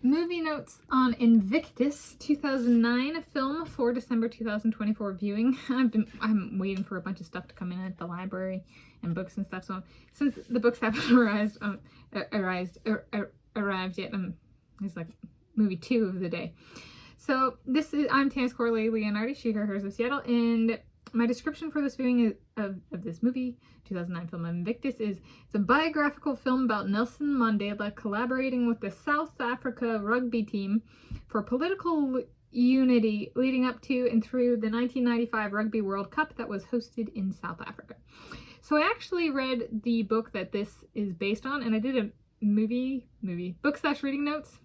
Movie notes on Invictus, 2009 film for December 2024 viewing. I'm waiting for a bunch of stuff to come in at the library and books and stuff. So since the books haven't arrived yet, it's like movie 2 of the day. So I'm Tanis Coralee Leonhardi, she, her, hers of Seattle, and my description for this viewing of this movie, 2009 film Invictus, it's a biographical film about Nelson Mandela collaborating with the South Africa rugby team for political unity leading up to and through the 1995 Rugby World Cup that was hosted in South Africa. So I actually read the book that this is based on, and I did a book/reading notes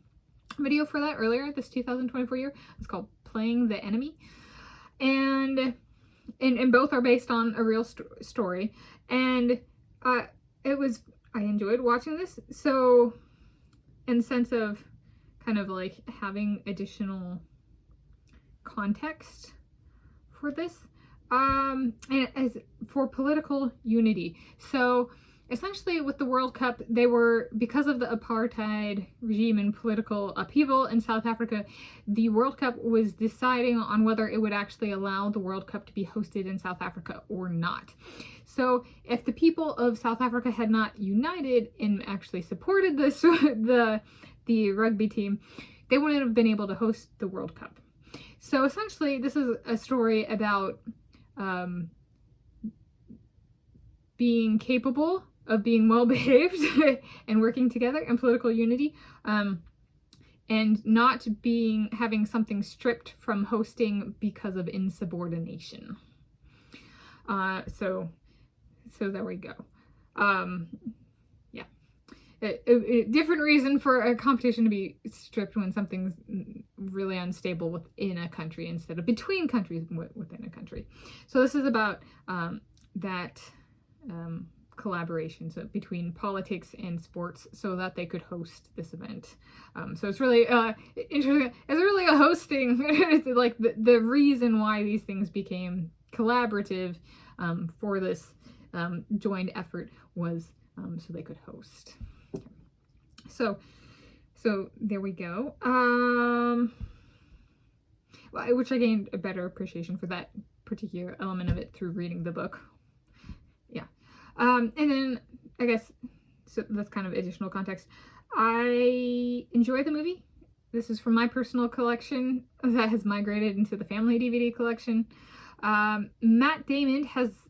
video for that earlier this 2024 year. It's called Playing the Enemy, and both are based on a real story, and I enjoyed watching this. So in the sense of kind of like having additional context for this, and as for political unity. So essentially with the World Cup, they were, because of the apartheid regime and political upheaval in South Africa, the World Cup was deciding on whether it would actually allow the World Cup to be hosted in South Africa or not. So if the people of South Africa had not united and actually supported this, the rugby team, they wouldn't have been able to host the World Cup. So essentially this is a story about being capable of being well behaved and working together in political unity, and not having something stripped from hosting because of insubordination. So there we go. Yeah, a different reason for a competition to be stripped when something's really unstable within a country instead of between countries within a country. So this is about that collaboration, so between politics and sports, so that they could host this event. So it's really interesting. It's really a hosting. It's like the reason why these things became collaborative for this joined effort was so they could host. So there we go. Which I gained a better appreciation for that particular element of it through reading the book. And then I guess, so that's kind of additional context. I enjoy the movie. This is from my personal collection that has migrated into the family DVD collection. Matt Damon has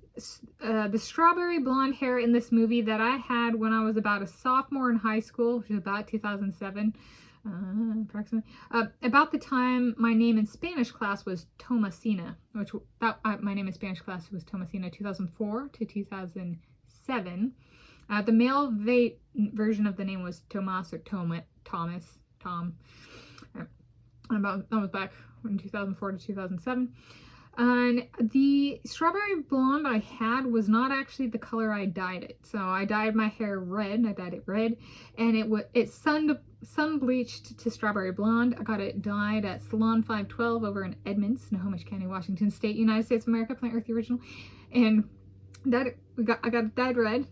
the strawberry blonde hair in this movie that I had when I was about a sophomore in high school, which is about 2007. Approximately about the time my name in Spanish class was Tomasina, my name in Spanish class was Tomasina, 2004 to 2007. The male version of the name was Tomas or Thomas. That was back in 2004 to 2007. And the strawberry blonde I had was not actually the color I dyed it. So I dyed my hair red. I dyed it red, and it sun bleached to strawberry blonde. I got it dyed at Salon 512 over in Edmonds, Snohomish County, Washington State, United States of America, Plant Earth the Original. And I got it dyed red,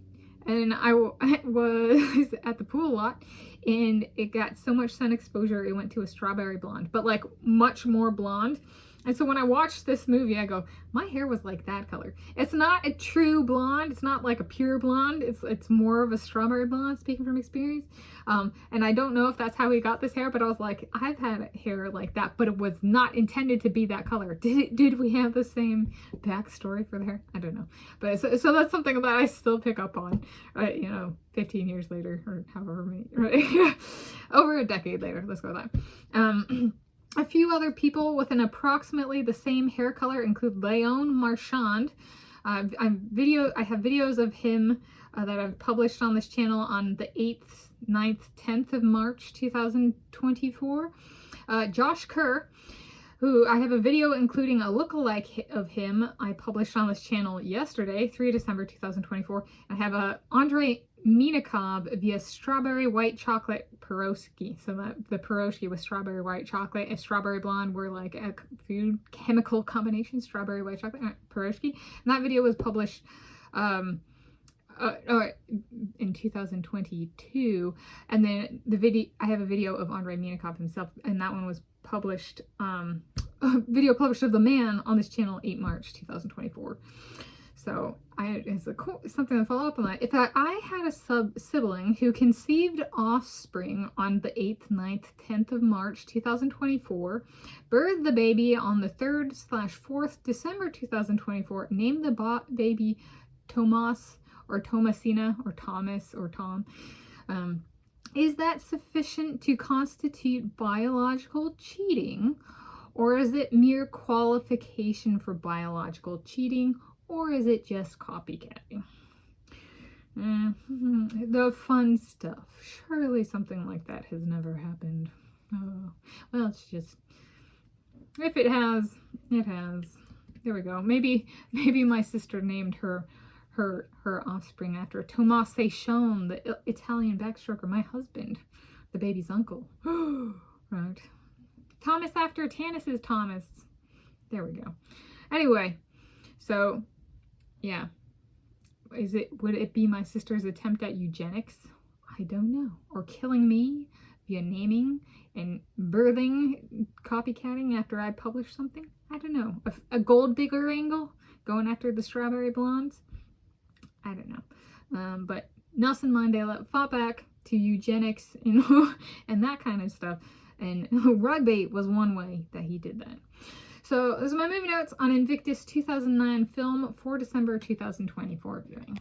and I was at the pool a lot, and it got so much sun exposure it went to a strawberry blonde, but like much more blonde. And so when I watched this movie, I go, my hair was like that color. It's not a true blonde. It's not like a pure blonde. It's more of a strawberry blonde, speaking from experience. And I don't know if that's how he got this hair, but I was like, I've had hair like that, but it was not intended to be that color. Did we have the same backstory for the hair? I don't know. But so that's something that I still pick up on, right? 15 years later, or however many, right? Over a decade later. Let's go with that. A few other people with an approximately the same hair color include Leon Marchand. I have videos of him that I've published on this channel on the 8th, 9th, 10th of March 2024. Josh Kerr, who I have a video including a lookalike of him I published on this channel yesterday, 3 December 2024. I have a Andre Minikov via strawberry white chocolate pierogi. So the pierogi was strawberry white chocolate and strawberry blonde were like a food chemical combination, strawberry white chocolate pierogi. And that video was published in 2022, and then the video, I have a video of Andrei Minikov himself, and that one was published, a video published of the man on this channel 8 March 2024. So it's something to follow up on that. If I had a sibling who conceived offspring on the 8th, 9th, 10th of March 2024, birthed the baby on the 3rd/4th December 2024, named the baby Tomas or Tomasina or Thomas or Tom, is that sufficient to constitute biological cheating, or is it mere qualification for biological cheating, or is it just copycatting? The fun stuff. Surely something like that has never happened. Oh, well, it's just, if it has, it has. There we go. Maybe my sister named her offspring after Tommaso Shone, the Italian backstroker, my husband, the baby's uncle. Right. Thomas after Tanis's Thomas. There we go. Anyway, so yeah. Would it be my sister's attempt at eugenics? I don't know. Or killing me via naming and birthing, copycatting after I publish something? I don't know. A gold digger angle? Going after the strawberry blondes? I don't know. But Nelson Mandela fought back to eugenics and that kind of stuff. And rugby was one way that he did that. So those are my movie notes on Invictus 2009 film for December 2024 viewing.